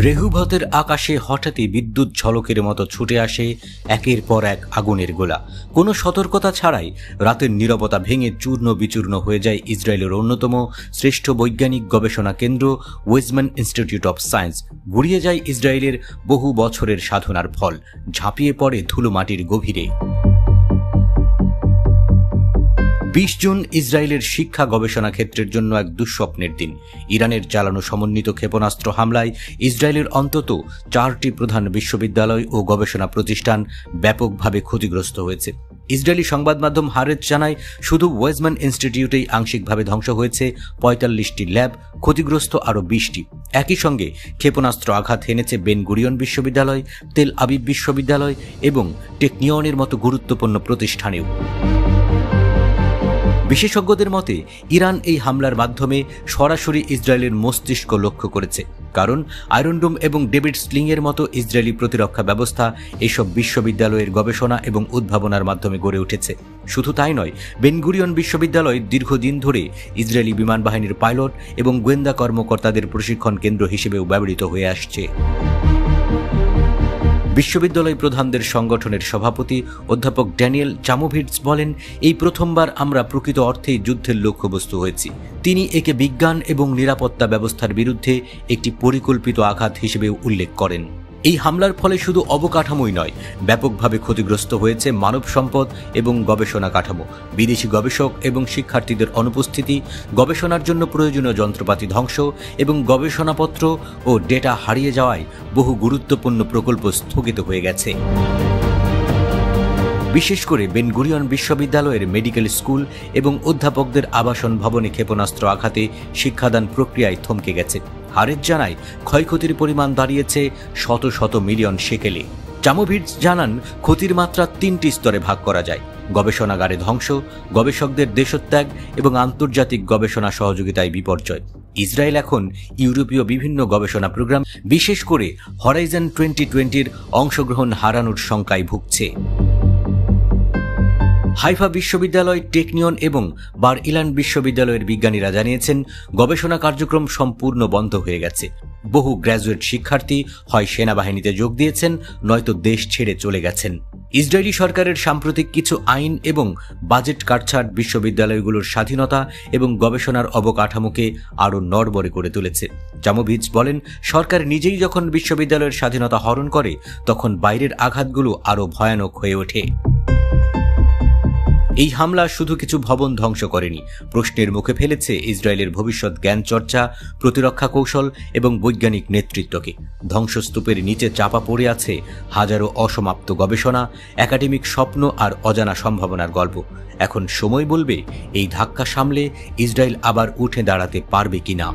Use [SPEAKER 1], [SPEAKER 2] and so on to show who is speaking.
[SPEAKER 1] রেহুভতের আকাশে হঠাৎই বিদ্যুৎ ঝলকের মতো ছুটে আসে একের পর এক আগুনের গোলা। কোনো সতর্কতা ছাড়াই রাতের নীরবতা ভেঙে চূর্ণ বিচূর্ণ হয়ে যায় ইসরায়েলের অন্যতম শ্রেষ্ঠ বৈজ্ঞানিক গবেষণা কেন্দ্র ওয়েজম্যান ইনস্টিটিউট অব সায়েন্স। গুড়িয়ে যায় ইসরায়েলের বহু বছরের সাধনার ফল, ঝাঁপিয়ে পড়ে ধুলোমাটির গভীরে। 20 জুন ইসরায়েলের শিক্ষা গবেষণা ক্ষেত্রের জন্য এক দুঃস্বপ্নের দিন। ইরানের চালানো সমন্বিত ক্ষেপণাস্ত্র হামলায় ইসরায়েলের অন্তত 4টি প্রধান বিশ্ববিদ্যালয় ও গবেষণা প্রতিষ্ঠান ব্যাপকভাবে ক্ষতিগ্রস্ত হয়েছে। ইসরায়েলি সংবাদ মাধ্যম হারেজ জানায়, শুধু ওয়েজম্যান ইনস্টিটিউটেই আংশিকভাবে ধ্বংস হয়েছে 45টি ল্যাব, ক্ষতিগ্রস্ত আরও 20টি। একই সঙ্গে ক্ষেপণাস্ত্র আঘাত হেনেছে বেন গুরিয়ন বিশ্ববিদ্যালয়, তেল আবিব বিশ্ববিদ্যালয় এবং টেকনিয়নের মতো গুরুত্বপূর্ণ প্রতিষ্ঠানেও। বিশেষজ্ঞদের মতে ইরান এই হামলার মাধ্যমে সরাসরি ইসরায়েলের মস্তিষ্ক লক্ষ্য করেছে, কারণ আয়রন ডোম এবং ডেভিড স্লিংয়ের মতো ইসরায়েলি প্রতিরক্ষা ব্যবস্থা এসব বিশ্ববিদ্যালয়ের গবেষণা এবং উদ্ভাবনার মাধ্যমে গড়ে উঠেছে। শুধু তাই নয়, বেন গুরিয়ন বিশ্ববিদ্যালয় দীর্ঘদিন ধরে ইসরায়েলি বিমান বাহিনীর পাইলট এবং গোয়েন্দা কর্মকর্তাদের প্রশিক্ষণ কেন্দ্র হিসেবেও ব্যবহৃত হয়ে আসছে। বিশ্ববিদ্যালয় প্রধানদের সংগঠনের সভাপতি অধ্যাপক ড্যানিয়েল চামোভিটস বলেন, এই প্রথমবার আমরা প্রকৃত অর্থেই যুদ্ধের লক্ষ্যবস্তু হয়েছি। তিনি একে বিজ্ঞান এবং নিরাপত্তা ব্যবস্থার বিরুদ্ধে একটি পরিকল্পিত আঘাত হিসেবেও উল্লেখ করেন। এই হামলার ফলে শুধু অবকাঠামোই নয়, ব্যাপকভাবে ক্ষতিগ্রস্ত হয়েছে মানব সম্পদ এবং গবেষণা কাঠামো। বিদেশি গবেষক এবং শিক্ষার্থীদের অনুপস্থিতি, গবেষণার জন্য প্রয়োজনীয় যন্ত্রপাতি ধ্বংস এবং গবেষণাপত্র ও ডেটা হারিয়ে যাওয়ায় বহু গুরুত্বপূর্ণ প্রকল্প স্থগিত হয়ে গেছে। বিশেষ করে বেন গুরিয়ন বিশ্ববিদ্যালয়ের মেডিকেল স্কুল এবং অধ্যাপকদের আবাসন ভবনে ক্ষেপণাস্ত্র আঘাতে শিক্ষাদান প্রক্রিয়ায় থমকে গেছে। হারেজ জানায়, ক্ষয়ক্ষতির পরিমাণ দাঁড়িয়েছে শত শত মিলিয়ন শেকেলে। চামোভিটস জানান, ক্ষতির মাত্রা 3টি স্তরে ভাগ করা যায়: গবেষণাগারে ধ্বংস, গবেষকদের দেশত্যাগ এবং আন্তর্জাতিক গবেষণা সহযোগিতায় বিপর্যয়। ইসরায়েল এখন ইউরোপীয় বিভিন্ন গবেষণা প্রোগ্রাম, বিশেষ করে হরাইজন 2020-র অংশগ্রহণ হারানোর শঙ্কায় ভুগছে। হাইফা বিশ্ববিদ্যালয়, টেকনিয়ন এবং বার ইলান বিশ্ববিদ্যালয়ের বিজ্ঞানীরা জানিয়েছেন, গবেষণা কার্যক্রম সম্পূর্ণ বন্ধ হয়ে গেছে। বহু গ্র্যাজুয়েট শিক্ষার্থী হয় সেনাবাহিনীতে যোগ দিয়েছেন, নয়তো দেশ ছেড়ে চলে গেছেন। ইসরায়েলি সরকারের সাম্প্রতিক কিছু আইন এবং বাজেট কাটছাঁট বিশ্ববিদ্যালয়গুলোর স্বাধীনতা এবং গবেষণার অবকাঠামোকে আরও নড়বড়ে করে তুলেছে। চামোভিটস বলেন, সরকার নিজেই যখন বিশ্ববিদ্যালয়ের স্বাধীনতা হরণ করে, তখন বাইরের আঘাতগুলো আরও ভয়ানক হয়ে ওঠে। এই হামলা শুধু কিছু ভবন ধ্বংস করেনি, প্রশ্নের মুখে ফেলেছে ইসরায়েলের ভবিষ্যৎ জ্ঞান চর্চা, প্রতিরক্ষা কৌশল এবং বৈজ্ঞানিক নেতৃত্বকে। ধ্বংসস্তূপের নিচে চাপা পড়ে আছে হাজারো অসমাপ্ত গবেষণা, একাডেমিক স্বপ্ন আর অজানা সম্ভাবনার গল্প। এখন সময় বলবে এই ধাক্কা সামলে ইসরায়েল আবার উঠে দাঁড়াতে পারবে কিনা।